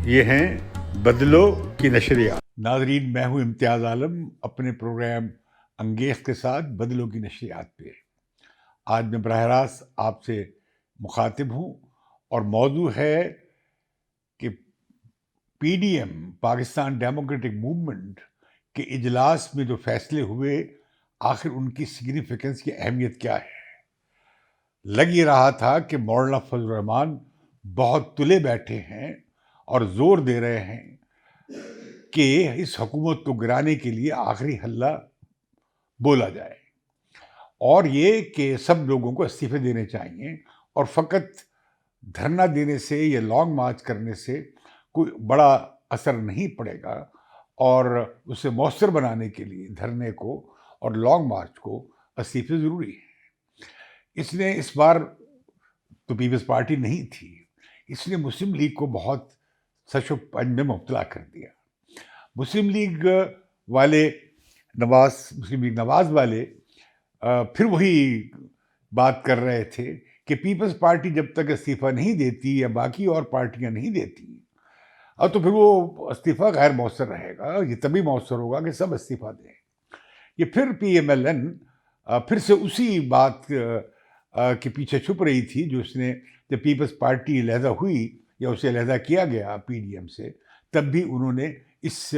یہ ہیں بدلو کی نشریات. ناظرین، میں ہوں امتیاز عالم اپنے پروگرام انگیخ کے ساتھ بدلو کی نشریات پہ. آج میں براہ راست آپ سے مخاطب ہوں اور موضوع ہے کہ P D M Pakistan Democratic Movement کے اجلاس میں جو فیصلے ہوئے آخر ان کی سگنیفیکنس کی اہمیت کیا ہے. لگ یہ رہا تھا کہ مولانا فضل الرحمان بہت تلے بیٹھے ہیں اور زور دے رہے ہیں کہ اس حکومت کو گرانے کے لیے آخری حلہ بولا جائے، اور یہ کہ سب لوگوں کو استعفے دینے چاہیے اور فقط دھرنا دینے سے یا لانگ مارچ کرنے سے کوئی بڑا اثر نہیں پڑے گا، اور اسے مؤثر بنانے کے لیے دھرنے کو اور لانگ مارچ کو استعفے ضروری ہیں. اس نے اس بار تو پیپلز پارٹی نہیں تھی، اس نے مسلم لیگ کو بہت سچ و پنج میں مبتلا کر دیا. مسلم لیگ والے مسلم لیگ نواز والے پھر وہی بات کر رہے تھے کہ پیپلز پارٹی جب تک استعفیٰ نہیں دیتی یا باقی اور پارٹیاں نہیں دیتی تو پھر وہ استعفیٰ غیر مؤثر رہے گا. یہ تبھی مؤثر ہوگا کہ سب استعفیٰ دیں. یہ پھر پی ایم ایل این پھر سے اسی بات کے پیچھے چھپ رہی تھی جو اس نے جب پیپلز پارٹی علیحدہ ہوئی یا اسے علیحدہ کیا گیا پی ڈی ایم سے، تب بھی انہوں نے اس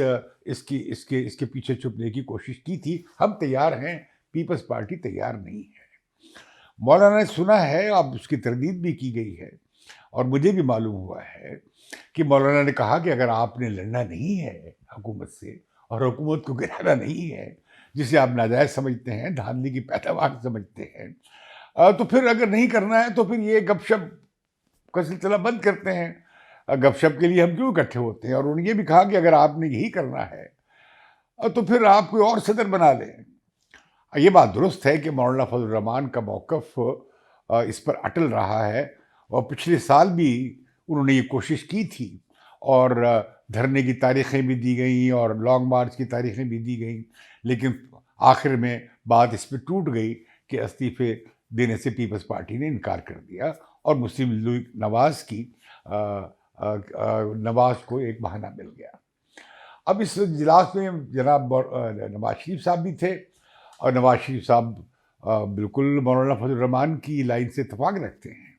کے پیچھے چھپنے کی کوشش کی تھی. ہم تیار ہیں، پیپلز پارٹی تیار نہیں ہے. مولانا نے سنا ہے، اب اس کی تردید بھی کی گئی ہے اور مجھے بھی معلوم ہوا ہے کہ مولانا نے کہا کہ اگر آپ نے لڑنا نہیں ہے حکومت سے اور حکومت کو گرانا نہیں ہے، جسے آپ ناجائز سمجھتے ہیں، دھاندلی کی پیداوار سمجھتے ہیں، تو پھر اگر نہیں کرنا ہے تو پھر یہ گپ شپ کا سلسلہ بند کرتے ہیں. گپ شپ کے لیے ہم کیوں اکٹھے ہوتے ہیں؟ اور انہوں نے یہ بھی کہا کہ اگر آپ نے یہی کرنا ہے تو پھر آپ کوئی اور صدر بنا لیں. یہ بات درست ہے کہ مولانا فضل الرحمان کا موقف اس پر اٹل رہا ہے، اور پچھلے سال بھی انہوں نے یہ کوشش کی تھی اور دھرنے کی تاریخیں بھی دی گئیں اور لانگ مارچ کی تاریخیں بھی دی گئیں، لیکن آخر میں بات اس پہ ٹوٹ گئی کہ استعفے دینے سے پیپلز پارٹی نے انکار کر دیا اور مسلم لیگ نواز کو ایک بہانہ مل گیا. اب اس اجلاس میں جناب نواز شریف صاحب بھی تھے، اور نواز شریف صاحب بالکل مولانا فضل الرحمان کی لائن سے اتفاق رکھتے ہیں،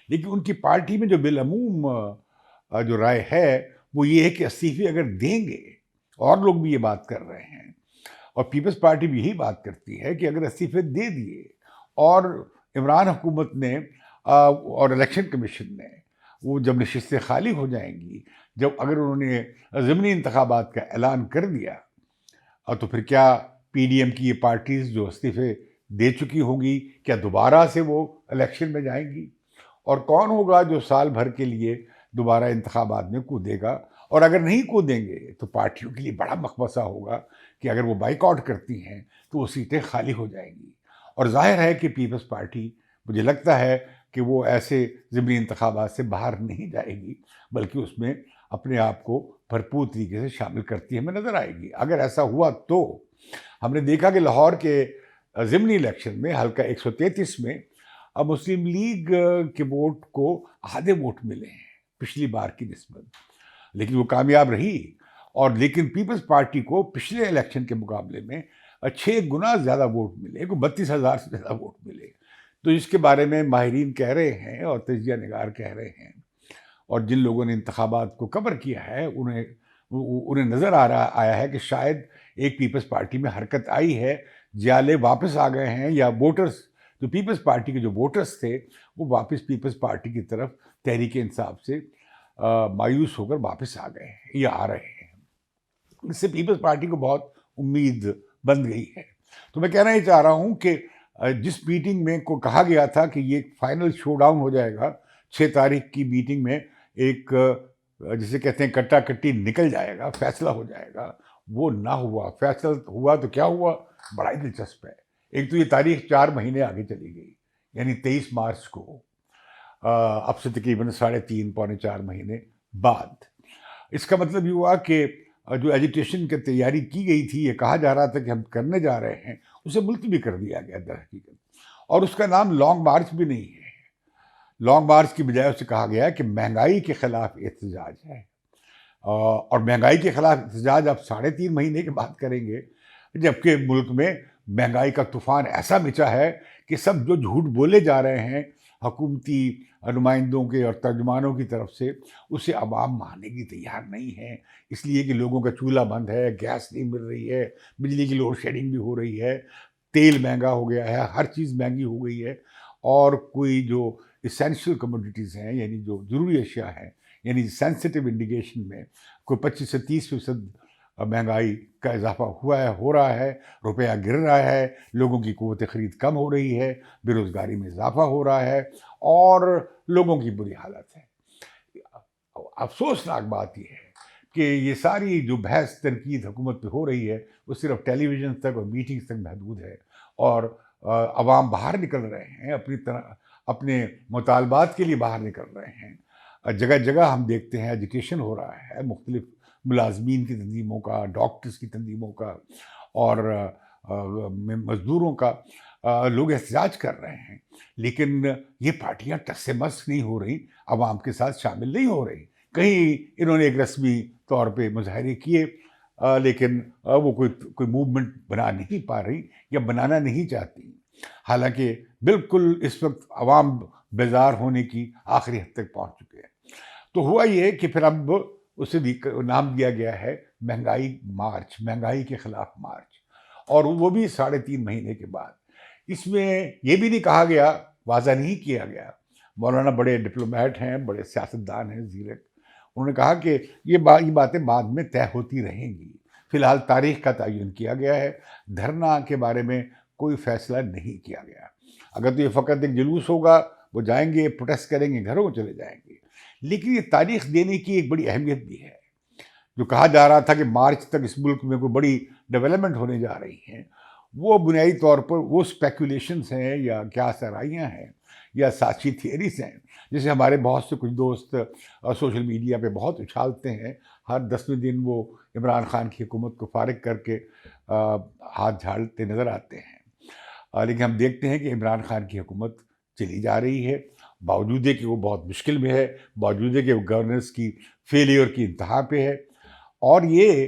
لیکن ان کی پارٹی میں جو بالعموم جو رائے ہے وہ یہ ہے کہ استعفے اگر دیں گے، اور لوگ بھی یہ بات کر رہے ہیں اور پیپلز پارٹی بھی یہی بات کرتی ہے کہ اگر استعفے دے دیے اور عمران حکومت نے اور الیکشن کمیشن نے وہ جب نشستیں خالی ہو جائیں گی، جب اگر انہوں نے ضمنی انتخابات کا اعلان کر دیا، تو پھر کیا پی ڈی ایم کی یہ پارٹیز جو استعفے دے چکی ہوں گی، کیا دوبارہ سے وہ الیکشن میں جائیں گی؟ اور کون ہوگا جو سال بھر کے لیے دوبارہ انتخابات میں کودے گا؟ اور اگر نہیں کودیں گے تو پارٹیوں کے لیے بڑا مخمصہ ہوگا کہ اگر وہ بائیک آؤٹ کرتی ہیں تو وہ سیٹیں خالی ہو جائیں گی. اور ظاہر ہے کہ پیپلز پارٹی، مجھے لگتا ہے کہ وہ ایسے ضمنی انتخابات سے باہر نہیں جائے گی، بلکہ اس میں اپنے آپ کو بھرپور طریقے سے شامل کرتی ہمیں نظر آئے گی. اگر ایسا ہوا تو ہم نے دیکھا کہ لاہور کے ضمنی الیکشن میں حلقہ 133 میں مسلم لیگ کے ووٹ کو آدھے ووٹ ملے ہیں پچھلی بار کی نسبت، لیکن وہ کامیاب رہی. اور لیکن پیپلز پارٹی کو پچھلے الیکشن کے مقابلے میں 6 گنا زیادہ ووٹ ملے، 32,000 سے زیادہ ووٹ ملے. تو اس کے بارے میں ماہرین کہہ رہے ہیں اور تجزیہ نگار کہہ رہے ہیں، اور جن لوگوں نے انتخابات کو کور کیا ہے انہیں نظر آیا ہے کہ شاید ایک پیپلز پارٹی میں حرکت آئی ہے، جیالے واپس آ گئے ہیں، یا ووٹرز جو پیپلز پارٹی کے جو ووٹرز تھے وہ واپس پیپلز پارٹی کی طرف تحریک انصاف سے مایوس ہو کر واپس آ گئے ہیں یا آ رہے ہیں. اس سے پیپلز پارٹی کو بہت امید بن گئی ہے. تو میں کہنا یہ چاہ رہا ہوں کہ جس میٹنگ میں کو کہا گیا تھا کہ یہ فائنل شو ڈاؤن ہو جائے گا 6 تاریخ کی میٹنگ میں، ایک جسے کہتے ہیں کٹا کٹی نکل جائے گا، فیصلہ ہو جائے گا، وہ نہ ہوا. فیصلہ ہوا تو کیا ہوا؟ بڑا ہی دلچسپ ہے. ایک تو یہ تاریخ 4 مہینے آگے چلی گئی، یعنی 23 مارچ کو، اب سے تقریباً 3.5 پونے 4 مہینے بعد. اس کا مطلب یہ ہوا کہ جو ایجوکیشن کی تیاری کی گئی تھی، یہ کہا جا رہا تھا کہ ہم کرنے جا رہے ہیں، اسے ملتوی کر دیا گیا در حقیقت. اور اس کا نام لانگ مارچ بھی نہیں ہے. لانگ مارچ کی بجائے اسے کہا گیا کہ مہنگائی کے خلاف احتجاج ہے. اور مہنگائی کے خلاف احتجاج آپ 3.5 مہینے کے بعد کریں گے، جبکہ ملک میں مہنگائی کا طوفان ایسا مچا ہے کہ سب جو جھوٹ بولے جا رہے ہیں حکومتی نمائندوں کے اور ترجمانوں کی طرف سے، اسے عوام ماننے کی تیار نہیں ہے. اس لیے کہ لوگوں کا چولہا بند ہے، گیس نہیں مل رہی ہے، بجلی کی لوڈ شیڈنگ بھی ہو رہی ہے، تیل مہنگا ہو گیا ہے، ہر چیز مہنگی ہو گئی ہے. اور کوئی جو اسینشیل کموڈیٹیز ہیں، یعنی جو ضروری اشیاء ہیں، یعنی سینسٹیو انڈیکیشن میں کوئی 25 سے 30% مہنگائی کا اضافہ ہوا ہے، ہو رہا ہے. روپیہ گر رہا ہے، لوگوں کی قوت خرید کم ہو رہی ہے، بے روزگاری میں اضافہ ہو رہا ہے، اور لوگوں کی بری حالت ہے. افسوسناک بات یہ ہے کہ یہ ساری جو بحث تنقید حکومت پہ ہو رہی ہے وہ صرف ٹیلی ویژن تک اور میٹنگز تک محدود ہے، اور عوام باہر نکل رہے ہیں، اپنے مطالبات کے لیے باہر نکل رہے ہیں. جگہ جگہ ہم دیکھتے ہیں ایجوکیشن ہو رہا ہے، مختلف ملازمین کی تنظیموں کا، ڈاکٹرز کی تنظیموں کا، اور مزدوروں کا. لوگ احتجاج کر رہے ہیں، لیکن یہ پارٹیاں ٹس سے مس نہیں ہو رہی، عوام کے ساتھ شامل نہیں ہو رہی. کہیں انہوں نے ایک رسمی طور پہ مظاہرے کیے، لیکن وہ کوئی موومنٹ بنا نہیں پا رہی یا بنانا نہیں چاہتی. حالانکہ بالکل اس وقت عوام بیزار ہونے کی آخری حد تک پہنچ چکے ہیں. تو ہوا یہ کہ پھر اب اسے نام دیا گیا ہے مہنگائی مارچ، مہنگائی کے خلاف مارچ، اور وہ بھی 3.5 مہینے کے بعد. اس میں یہ بھی نہیں کہا گیا، واضح نہیں کیا گیا. مولانا بڑے ڈپلومیٹ ہیں، بڑے سیاستدان ہیں، زیرک. انہوں نے کہا کہ یہ باتیں بعد میں طے ہوتی رہیں گی. فی الحال تاریخ کا تعین کیا گیا ہے، دھرنا کے بارے میں کوئی فیصلہ نہیں کیا گیا. اگر تو یہ فقط ایک جلوس ہوگا، وہ جائیں گے، پروٹیسٹ کریں گے، گھروں چلے جائیں گے. لیکن یہ تاریخ دینے کی ایک بڑی اہمیت بھی ہے. جو کہا جا رہا تھا کہ مارچ تک اس ملک میں کوئی بڑی ڈیولپمنٹ ہونے جا رہی ہیں، وہ بنیادی طور پر وہ اسپیکولیشنز ہیں یا کیا سرائیاں ہیں یا ساتھی تھیئریز ہیں، جسے ہمارے بہت سے کچھ دوست سوشل میڈیا پہ بہت اچھالتے ہیں. ہر 10ویں دن وہ عمران خان کی حکومت کو فارغ کر کے ہاتھ جھاڑتے نظر آتے ہیں. لیکن ہم دیکھتے ہیں کہ عمران خان کی حکومت چلی جا رہی ہے، باوجود ہے کہ وہ بہت مشکل میں ہے، باوجود ہے کہ وہ گورننس کی فیلیور کی انتہا پہ ہے. اور یہ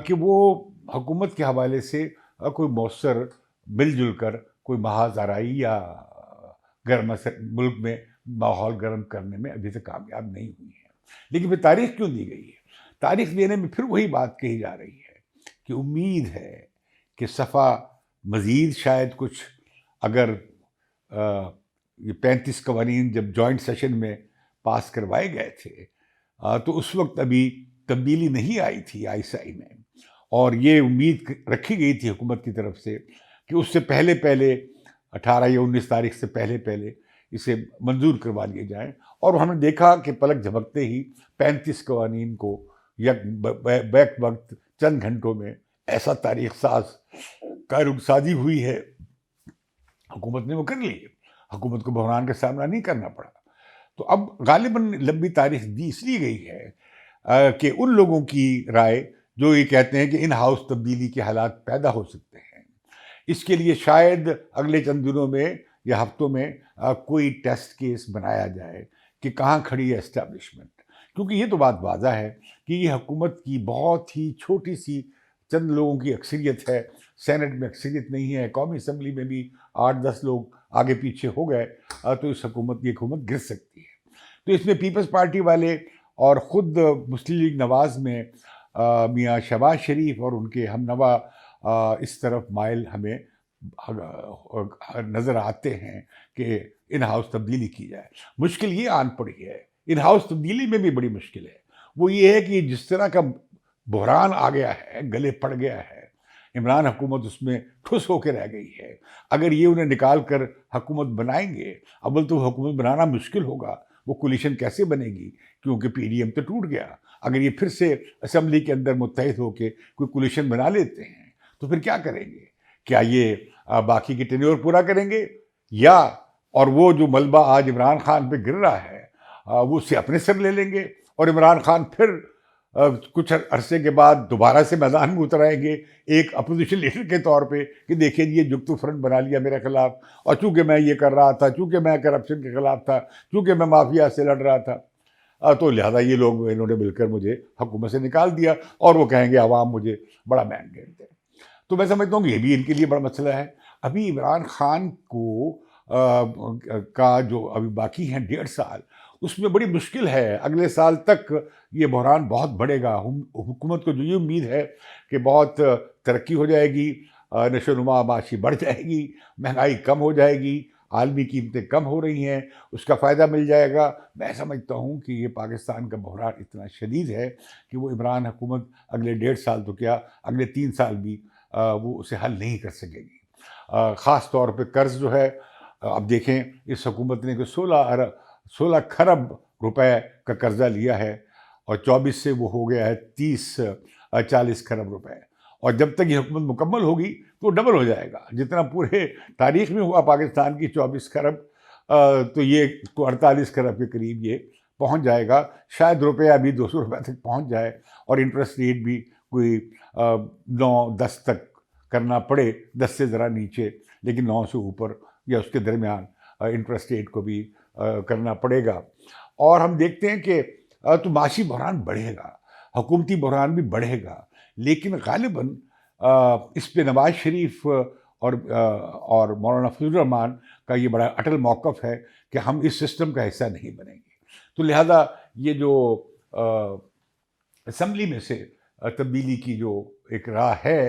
کہ وہ حکومت کے حوالے سے کوئی مؤثر مل جل کر کوئی محاذ آرائی یا ملک میں ماحول گرم کرنے میں ابھی تک کامیاب نہیں ہوئی ہے. لیکن پھر تاریخ کیوں دی گئی ہے؟ تاریخ دینے میں پھر وہی بات کہی جا رہی ہے کہ امید ہے کہ صفحہ مزید شاید کچھ، اگر یہ 35 قوانین جب جوائنٹ سیشن میں پاس کروائے گئے تھے تو اس وقت ابھی تبدیلی نہیں آئی تھی آئی میں، اور یہ امید رکھی گئی تھی حکومت کی طرف سے کہ اس سے پہلے 18 یا 19 تاریخ سے پہلے اسے منظور کروا لیے جائیں. اور ہم نے دیکھا کہ پلک جھپکتے ہی 35 قوانین کو بیک وقت چند گھنٹوں میں ایسا تاریخ ساز قانون سازی ہوئی ہے، حکومت نے وہ کر لی. حکومت کو بحران کا سامنا نہیں کرنا پڑا. تو اب غالباً لمبی تاریخ دی اس لیے گئی ہے کہ ان لوگوں کی رائے جو یہ کہتے ہیں کہ ان ہاؤس تبدیلی کے حالات پیدا ہو سکتے ہیں، اس کے لیے شاید اگلے چند دنوں میں یا ہفتوں میں کوئی ٹیسٹ کیس بنایا جائے کہ کہاں کھڑی ہے اسٹیبلشمنٹ. کیونکہ یہ تو بات واضح ہے کہ یہ حکومت کی بہت ہی چھوٹی سی چند لوگوں کی اکثریت ہے. سینٹ میں اکثریت نہیں ہے، قومی اسمبلی میں بھی 8-10 لوگ آگے پیچھے ہو گئے تو اس حکومت گر سکتی ہے. تو اس میں پیپلز پارٹی والے اور خود مسلم لیگ نواز میں میاں شہباز شریف اور ان کے ہم نوا اس طرف مائل ہمیں نظر آتے ہیں کہ ان ہاؤس تبدیلی کی جائے. مشکل یہ آن پڑی ہے، ان ہاؤس تبدیلی میں بھی بڑی مشکل ہے. وہ یہ ہے کہ جس طرح کا بحران آ گیا ہے، گلے پڑ گیا ہے، عمران حکومت اس میں ٹھس ہو کے رہ گئی ہے. اگر یہ انہیں نکال کر حکومت بنائیں گے، اول تو حکومت بنانا مشکل ہوگا. وہ کولیشن کیسے بنے گی؟ کیونکہ پی ڈی ایم تو ٹوٹ گیا. اگر یہ پھر سے اسمبلی کے اندر متحد ہو کے کوئی کولیشن بنا لیتے ہیں تو پھر کیا کریں گے؟ کیا یہ باقی کی ٹینیور پورا کریں گے، یا اور وہ جو ملبہ آج عمران خان پہ گر رہا ہے وہ اسے اپنے سر لے لیں گے اور عمران خان پھر کچھ عرصے کے بعد دوبارہ سے میدان میں اتر آئیں گے ایک اپوزیشن لیڈر کے طور پہ کہ دیکھیں یہ جگتو فرنٹ بنا لیا میرے خلاف، اور چونکہ میں یہ کر رہا تھا، چونکہ میں کرپشن کے خلاف تھا، چونکہ میں مافیا سے لڑ رہا تھا، تو لہذا یہ لوگ انہوں نے مل کر مجھے حکومت سے نکال دیا، اور وہ کہیں گے عوام مجھے بڑا مینڈیٹ دے۔ تو میں سمجھتا ہوں کہ یہ بھی ان کے لیے بڑا مسئلہ ہے۔ ابھی عمران خان کو کا جو ابھی باقی ہیں 1.5 سال، اس میں بڑی مشکل ہے، اگلے سال تک یہ بحران بہت بڑھے گا۔ حکومت کو جو یہ امید ہے کہ بہت ترقی ہو جائے گی، نشو و نما معاشی بڑھ جائے گی، مہنگائی کم ہو جائے گی، عالمی قیمتیں کم ہو رہی ہیں، اس کا فائدہ مل جائے گا۔ میں سمجھتا ہوں کہ یہ پاکستان کا بحران اتنا شدید ہے کہ وہ عمران حکومت اگلے 1.5 سال تو کیا، اگلے 3 سال بھی وہ اسے حل نہیں کر سکے گی۔ خاص طور پہ قرض جو ہے، اب دیکھیں اس حکومت نے کہ 16 کھرب روپے کا قرضہ لیا ہے، اور 24 سے وہ ہو گیا ہے 40 کھرب روپے، اور جب تک یہ حکومت مکمل ہوگی تو وہ ڈبل ہو جائے گا، جتنا پورے تاریخ میں ہوا پاکستان کی 24 کھرب، تو یہ 48 کھرب کے قریب یہ پہنچ جائے گا، شاید روپیہ بھی 200 روپے تک پہنچ جائے، اور انٹرسٹ ریٹ بھی کوئی 9-10 تک کرنا پڑے، 10 سے ذرا نیچے، لیکن 9 سے اوپر یا اس کے درمیان انٹرسٹ ریٹ کو بھی کرنا پڑے گا۔ اور ہم دیکھتے ہیں کہ تو معاشی بحران بڑھے گا، حکومتی بحران بھی بڑھے گا، لیکن غالباً اس پہ نواز شریف اور مولانا فضل الرحمان کا یہ بڑا اٹل موقف ہے کہ ہم اس سسٹم کا حصہ نہیں بنیں گے۔ تو لہذا یہ جو اسمبلی میں سے تبدیلی کی جو ایک راہ ہے،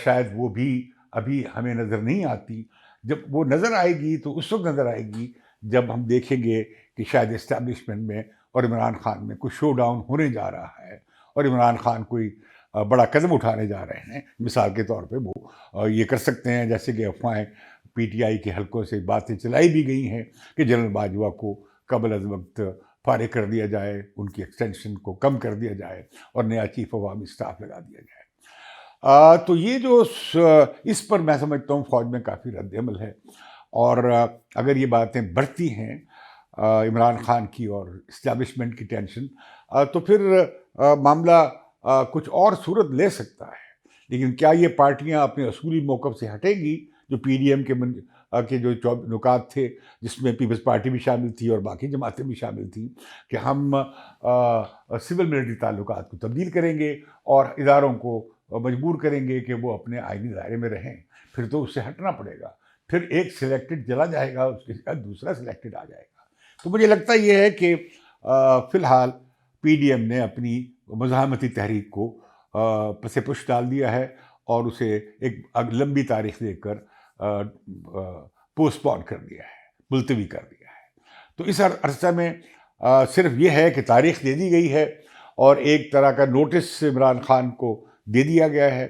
شاید وہ بھی ابھی ہمیں نظر نہیں آتی۔ جب وہ نظر آئے گی تو اس وقت نظر آئے گی جب ہم دیکھیں گے کہ شاید اسٹیبلشمنٹ میں اور عمران خان میں کوئی شو ڈاؤن ہونے جا رہا ہے، اور عمران خان کوئی بڑا قدم اٹھانے جا رہے ہیں۔ مثال کے طور پہ وہ یہ کر سکتے ہیں، جیسے کہ افواہیں پی ٹی آئی کے حلقوں سے باتیں چلائی بھی گئی ہیں کہ جنرل باجوہ کو قبل از وقت فارغ کر دیا جائے، ان کی ایکسٹینشن کو کم کر دیا جائے، اور نیا چیف عوامی اسٹاف لگا دیا جائے۔ تو یہ جو اس پر میں سمجھتا ہوں فوج میں کافی رد عمل ہے، اور اگر یہ باتیں بڑھتی ہیں عمران خان کی اور اسٹیبلشمنٹ کی ٹینشن، تو پھر معاملہ کچھ اور صورت لے سکتا ہے۔ لیکن کیا یہ پارٹیاں اپنے اصولی موقف سے ہٹیں گی؟ جو پی ڈی ایم کے جو نکات تھے، جس میں پیپلز پارٹی بھی شامل تھی اور باقی جماعتیں بھی شامل تھیں، کہ ہم سول ملٹری تعلقات کو تبدیل کریں گے اور اداروں کو مجبور کریں گے کہ وہ اپنے آئینی دائرے میں رہیں، پھر تو اس سے ہٹنا پڑے گا، پھر ایک سلیکٹڈ چلا جائے گا، اس کے بعد دوسرا سلیکٹڈ آ جائے گا۔ تو مجھے لگتا یہ ہے کہ فی الحال پی ڈی ایم نے اپنی مزاحمتی تحریک کو پس پش ڈال دیا ہے، اور اسے ایک لمبی تاریخ دے کر پوسٹ پون کر دیا ہے، ملتوی کر دیا ہے۔ تو اس عرصہ میں صرف یہ ہے کہ تاریخ دے دی گئی ہے، اور ایک طرح کا نوٹس عمران خان کو دے دیا گیا ہے،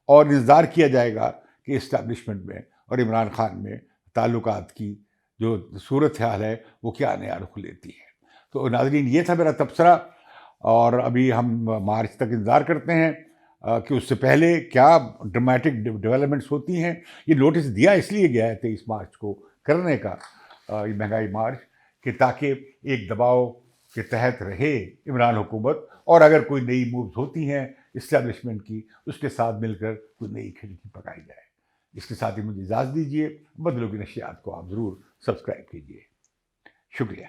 اور انتظار کیا جائے گا کہ اسٹیبلشمنٹ میں اور عمران خان میں تعلقات کی جو صورت حال ہے وہ کیا نیا رخ لیتی ہے۔ تو ناظرین، یہ تھا میرا تبصرہ، اور ابھی ہم مارچ تک انتظار کرتے ہیں کہ اس سے پہلے کیا ڈرامیٹک ڈیولپمنٹس ہوتی ہیں۔ یہ نوٹس دیا اس لیے گیا ہے 23 مارچ کو کرنے کا، یہ مہنگائی مارچ، کہ تاکہ ایک دباؤ کے تحت رہے عمران حکومت، اور اگر کوئی نئی مووز ہوتی ہیں اسٹیبلشمنٹ کی، اس کے ساتھ مل کر کوئی نئی کھڑکی پکائی جائے۔ اس کے ساتھ ہی مجھے اجازت دیجیے، بدلوں کی نشریات کو آپ ضرور سبسکرائب کیجیے۔ شکریہ۔